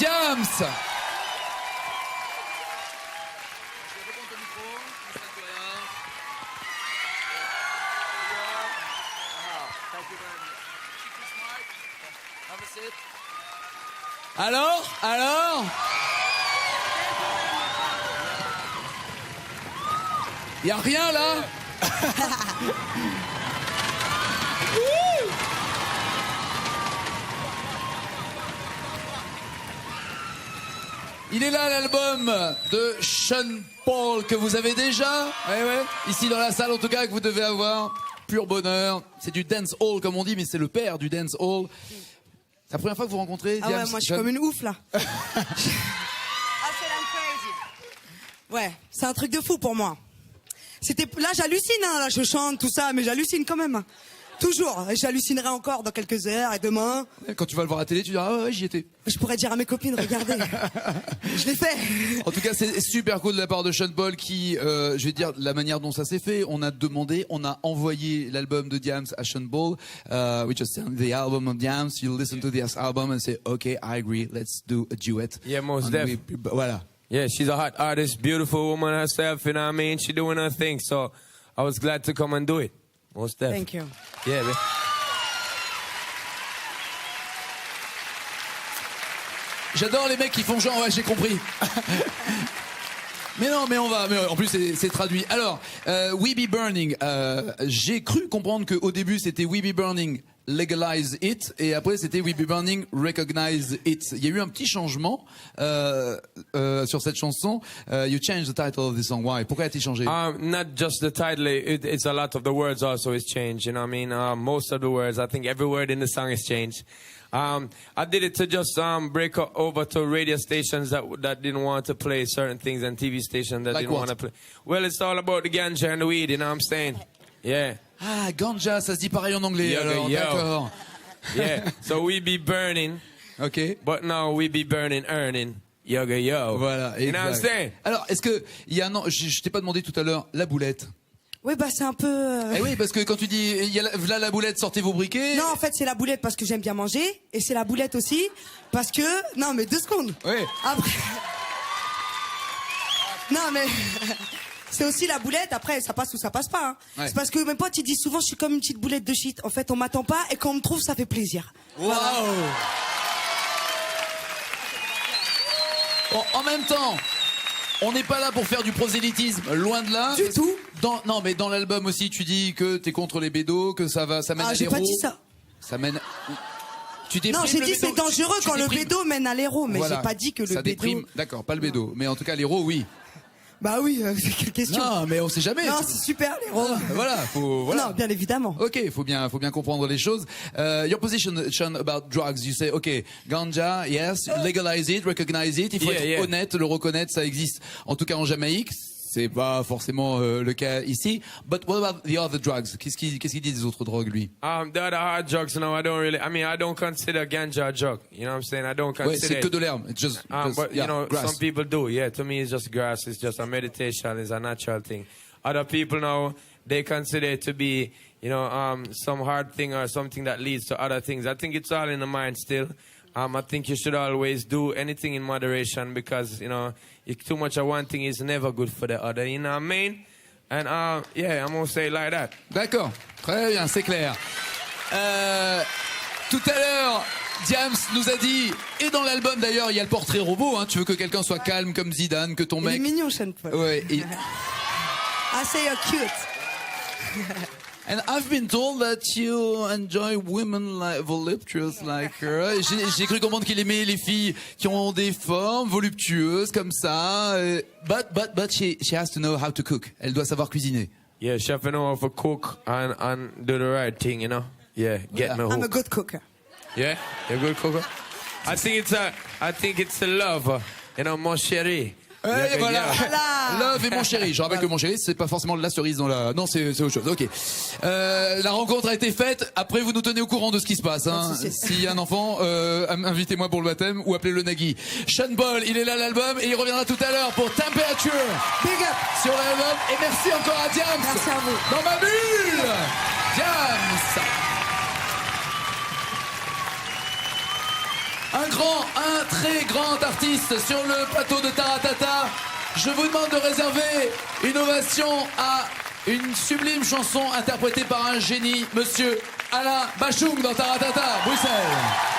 Diams. Alors y a rien là. Il est là l'album de Sean Paul que vous avez déjà, ici dans la salle en tout cas, que vous devez avoir. Pur bonheur, c'est du dance hall comme on dit, mais c'est le père du dance hall. C'est la première fois que vous rencontrez Diams? Ah ouais, moi je suis comme une ouf là. Ouais, c'est un truc de fou pour moi. Là j'hallucine, hein, là je chante tout ça, mais j'hallucine quand même. Toujours, et j'hallucinerai encore dans quelques heures et demain. Quand tu vas le voir à la télé, tu diras ah ouais, j'y étais. Je pourrais dire à mes copines, regardez, je l'ai fait. En tout cas, c'est super cool de la part de Sean Paul qui, je vais dire la manière dont ça s'est fait. On a demandé, on a envoyé l'album de Diams à Sean Paul. We just sent the album of Diams. You listen to this album and say, okay, I agree, let's do a duet. Yeah, most definitely. Voilà. Yeah, she's a hot artist, beautiful woman herself, you know what I mean? She doing her thing, so I was glad to come and do it. Most definitely. Thank you. Yeah, man. J'adore les mecs qui font genre, ouais, j'ai compris. Mais non, mais on va. Mais en plus, c'est traduit. Alors, We Be Burning. J'ai cru comprendre qu'au début, c'était We Be Burning, Legalize It, et après, c'était We Be Burning, Recognize It. Il y a eu un petit changement sur cette chanson. You changed the title of the song. Why? Pourquoi a-t-il changé? Not just the title. It's a lot of the words also is changed. You know what I mean? Most of the words. I think every word in the song is changed. I did it to just break over to radio stations that didn't want to play certain things and TV stations that like didn't what? want to play. Well, it's all about the ganja and the weed, you know what I'm saying? Yeah. Ah, ganja, ça se dit pareil en anglais. Yo, alors, yo. d'accord. Yeah. So we be burning. Ok. But now we be burning, earning. Yoga yo. Voilà. You know what I'm saying? Alors, est-ce que il y a un an, je t'ai pas demandé tout à l'heure, la boulette. Oui, bah c'est un peu... Eh oui, parce que quand tu dis, il y a là la boulette, sortez vos briquets. Non, en fait, c'est la boulette parce que j'aime bien manger. Et c'est la boulette aussi parce que... Non, mais 2 secondes. Oui. Après... Non, mais... C'est aussi la boulette, après, ça passe ou ça passe pas. Hein. Ouais. C'est parce que mes potes, ils disent souvent, je suis comme une petite boulette de shit. En fait, on m'attend pas et quand on me trouve, ça fait plaisir. Waouh. Bon, en même temps... On n'est pas là pour faire du prosélytisme, loin de là. Du tout. Non, mais dans l'album aussi, tu dis que t'es contre les bédos, que ça mène à l'héros. Ah, j'ai pas dit ça. Ça mène. Tu Non, j'ai dit c'est dangereux quand le déprimes. bédo mène à l'héros, mais Voilà. j'ai pas dit que le ça bédo. déprime. D'accord, pas le bédo, mais en tout cas l'héros, oui. Bah oui, c'est quelle question. Non, mais on sait jamais. Non, c'est super l'héros. Voilà, voilà. Non, bien évidemment. Ok, faut bien comprendre les choses. Your position, Sean, about drugs, you say, okay, ganja, yes, legalize it, recognize it. Il faut être honnête, le reconnaître, ça existe. En tout cas en Jamaïque, c'est pas forcément le cas ici. But what about the other drugs? Qu'est-ce qu'il dit des autres drogues, lui? The other hard drugs, no, I don't consider ganja a drug. You know what I'm saying? I don't consider. Ouais, c'est que de l'herbe. It's just, but yeah, you know, grass. some people do. Yeah, to me, it's just grass. It's just a meditation. It's a natural thing. Other people now, they consider it to be, you know, some hard thing or something that leads to other things. I think it's all in the mind still. I think you should always do anything in moderation because, you know, too much of one thing is never good for the other. You know what I mean? And yeah, I'm gonna say it like that. D'accord, très bien, c'est clair. Tout à l'heure, Diams nous a dit, et dans l'album d'ailleurs, il y a le portrait robot. Hein, tu veux que quelqu'un soit calme comme Zidane, que ton Il est mec. mignon, Sean Paul. Ouais. I say you're cute. And I've been told that you enjoy women like voluptuous like her. J'ai cru comprendre qu'il aimait les filles qui ont des formes voluptueuses comme ça. But she has to know how to cook. Elle doit savoir cuisiner. Yeah, she have to know how to cook and do the right thing, you know. Yeah, get me hooked. I'm a good cooker. Yeah, you're a good cooker. I think it's a love, you know, mon chéri. Et voilà. Voilà. Love et mon chéri. Je rappelle que mon chéri, c'est pas forcément la cerise dans la. Non, c'est autre chose. Ok. La rencontre a été faite. Après, vous nous tenez au courant de ce qui se passe. Hein. S'il y a un enfant, invitez-moi pour le baptême ou appelez le Nagui. Sean Paul, il est là l'album et il reviendra tout à l'heure pour Temperature. Big up. Sur l'album. Et merci encore à Diams. Merci à vous. Dans ma bulle. Diams. un très grand artiste sur le plateau de Taratata. Je vous demande de réserver une ovation à une sublime chanson interprétée par un génie, monsieur Alain Bachung dans Taratata, Bruxelles.